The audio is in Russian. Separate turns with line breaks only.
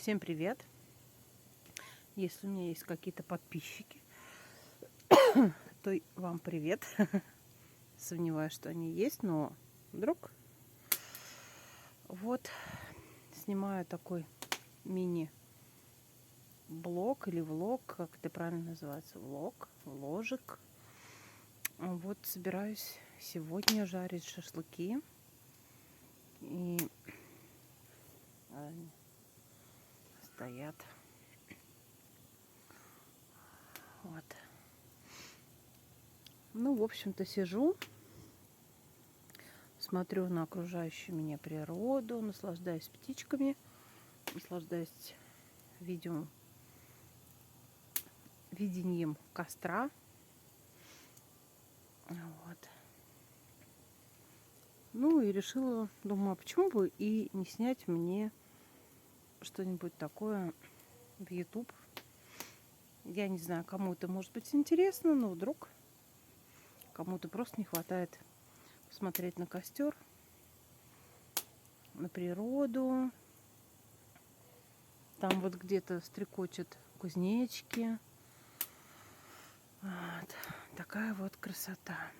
Всем привет! Если у меня есть какие-то подписчики, то и вам привет. Сомневаюсь, что они есть, но вдруг. Вот снимаю такой мини-блог или влог, как это правильно называется, вложик. Вот собираюсь сегодня жарить шашлыки. И они стоят. Вот. Ну, в общем-то, сижу, смотрю на окружающую меня природу, наслаждаюсь птичками, наслаждаюсь видением костра. Вот. Ну и решила, думаю, а почему бы и не снять мне что-нибудь такое в YouTube. Я не знаю, кому это может быть интересно, но вдруг кому-то просто не хватает посмотреть на костер, на природу. Там вот где-то стрекочут кузнечики. Вот. Такая вот красота.